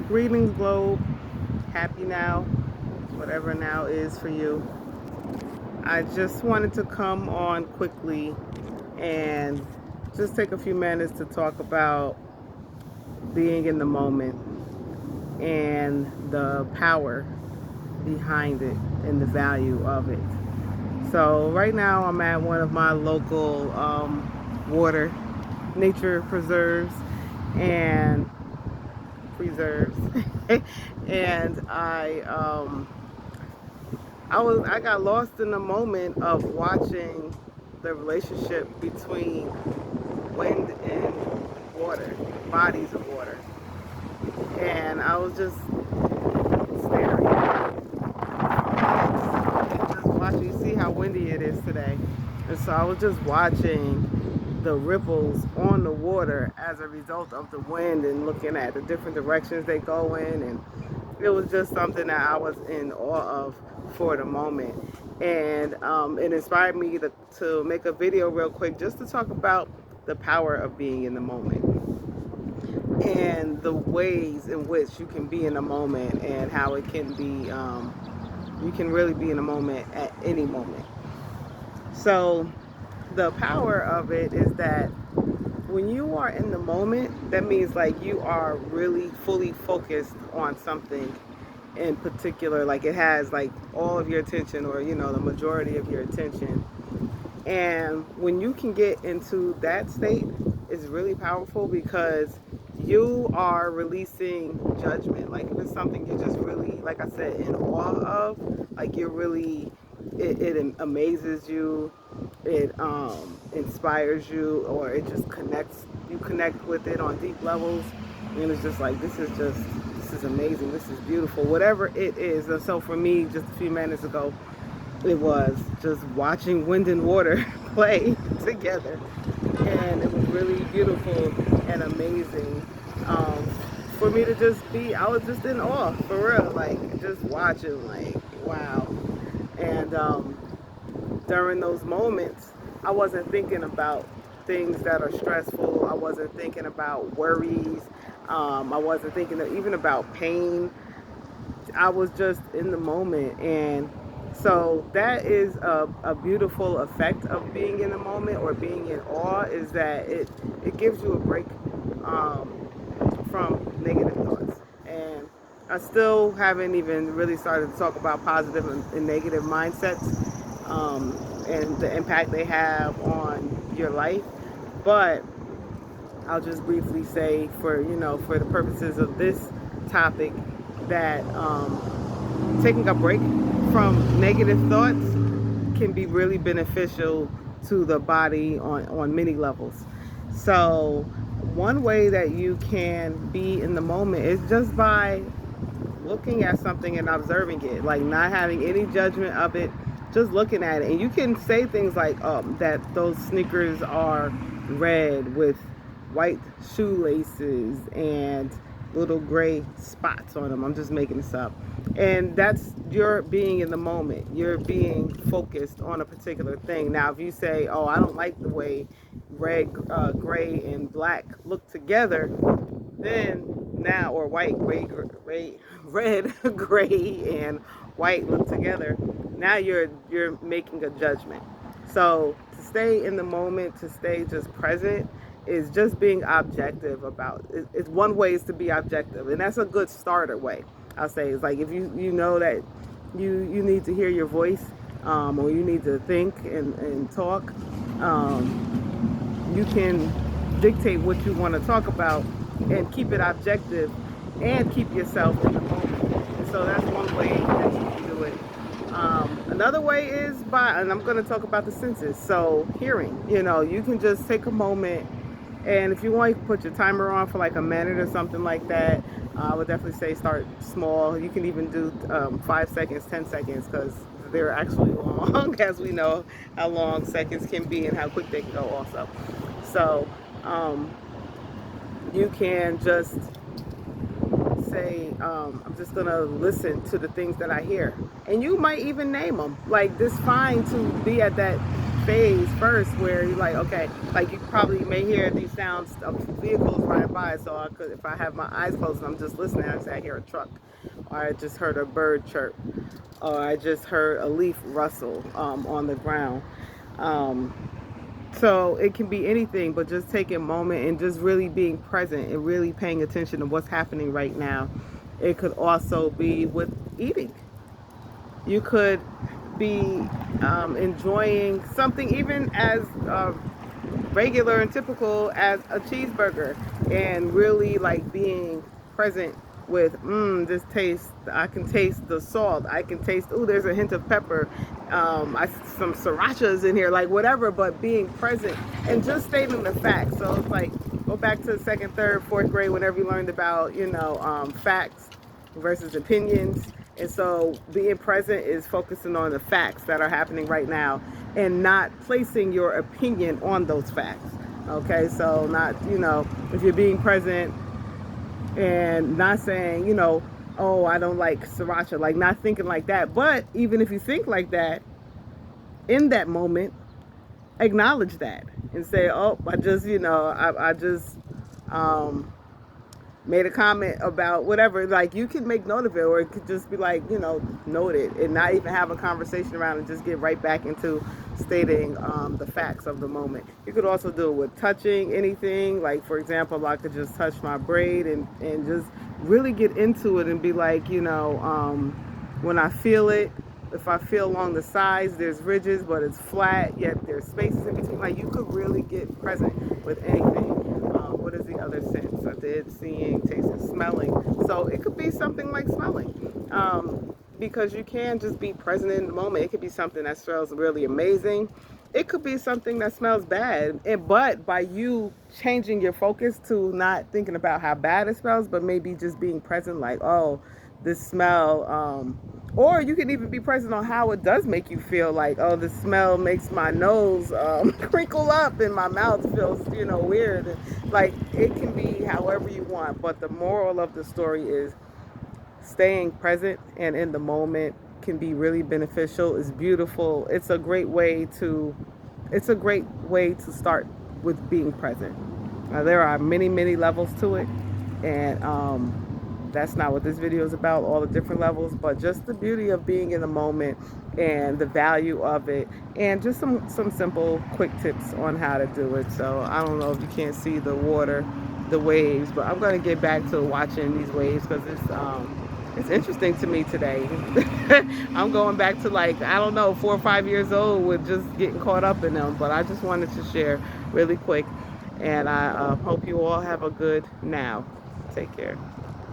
Greetings, globe. Happy now, whatever now is for you. I just wanted to come on quickly and just take a few minutes to talk about being in the moment and the power behind it and the value of it. So, right now, I'm at one of my local water nature preserves and preserves, and I got lost in the moment of watching the relationship between wind and water, bodies of water, and I was just staring and just watching. You see how windy it is today, and so I was just watching the ripples on the water as a result of the wind and looking at the different directions they go in, and it was just something that I was in awe of for the moment. And it inspired me to make a video real quick just to talk about the power of being in the moment and the ways in which you can be in the moment and how it can be, you can really be in the moment at any moment. So the power of it is that when you are in the moment, that means like you are really fully focused on something in particular. Like it has like all of your attention, or the majority of your attention. And when you can get into that state, it's really powerful because you are releasing judgment. Like if it's something you're just really, like I said, in awe of, like you're really, it amazes you, it inspires you, or it just connects, you connect with it on deep levels. And it's just like, this is amazing, this is beautiful, whatever it is. And so for me, just a few minutes ago, it was just watching wind and water play together, and it was really beautiful and amazing, um, for me to just be, I was just in awe, for real, like just watching, like wow. And during those moments, I wasn't thinking about things that are stressful. I wasn't thinking about worries. I wasn't thinking even about pain. I was just in the moment. And so that is a beautiful effect of being in the moment or being in awe, is that it gives you a break from negative thoughts. And I still haven't even really started to talk about positive and negative mindsets, and the impact they have on your life. But I'll just briefly say, for the purposes of this topic, that taking a break from negative thoughts can be really beneficial to the body on many levels. So one way that you can be in the moment is just by looking at something and observing it, like not having any judgment of it, just looking at it. And you can say things like that those sneakers are red with white shoelaces and little gray spots on them. I'm just making this up. And that's your being in the moment. You're being focused on a particular thing. Now, if you say, oh, I don't like the way red, gray, and black look together, then now, or white, gray, red, gray, and white look together, now you're making a judgment. So to stay in the moment, to stay just present, is just being objective about it. It's one way is to be objective, and that's a good starter way. I'll say is like if you know that you need to hear your voice, or you need to think and talk, you can dictate what you want to talk about and keep it objective and keep yourself in the moment. And so that's one way that you can do it. Another way is by, and I'm going to talk about the senses. So hearing, you can just take a moment, and if you want, you can put your timer on for like a minute or something like that. I would definitely say start small. You can even do 5 seconds, 10 seconds, because they're actually long, as we know how long seconds can be and how quick they can go also. So you can just say, I'm just gonna listen to the things that I hear, and you might even name them. Like, it's fine to be at that phase first where you're like, okay, like you probably may hear these sounds of vehicles riding by. So I could, if I have my eyes closed and I'm just listening, I say I hear a truck, or I just heard a bird chirp, or I just heard a leaf rustle on the ground. Um, so it can be anything, but just taking a moment and just really being present and really paying attention to what's happening right now. It could also be with eating. You could be enjoying something even as regular and typical as a cheeseburger, and really like being present with this taste. I can taste the salt, I can taste, oh, there's a hint of pepper, some srirachas in here, like whatever, but being present and just stating the facts. So it's like, go back to the second, third, fourth grade whenever you learned about, facts versus opinions. And so being present is focusing on the facts that are happening right now and not placing your opinion on those facts. Okay, so not, if you're being present and not saying, oh, I don't like sriracha, like not thinking like that. But even if you think like that, in that moment, acknowledge that and say, oh, I just made a comment about whatever. Like, you can make note of it, or it could just be like, note it, and not even have a conversation around it, just get right back into stating the facts of the moment. You could also do it with touching anything. Like, for example, I could just touch my braid and just really get into it and be like, when I feel it, if I feel along the sides, there's ridges, but it's flat, yet there's spaces in between. Like, you could really get present with anything. What is the other sense? I did seeing, tasting, smelling. So it could be something like smelling. Because you can just be present in the moment. It could be something that smells really amazing. It could be something that smells bad. But by you changing your focus to not thinking about how bad it smells, but maybe just being present, like, oh, this smell, or you can even be present on how it does make you feel, like, oh, the smell makes my nose crinkle up and my mouth feels, weird. Like, it can be however you want, but the moral of the story is staying present and in the moment can be really beneficial. It's beautiful. It's a great way to start with being present. There are many, many levels to it, and that's not what this video is about, all the different levels, but just the beauty of being in the moment and the value of it, and just some simple quick tips on how to do it. So I don't know if you can't see the water, the waves, but I'm going to get back to watching these waves because it's interesting to me today. I'm going back to, like, I don't know, 4 or 5 years old with just getting caught up in them, but I just wanted to share really quick, and I hope you all have a good now. Take care.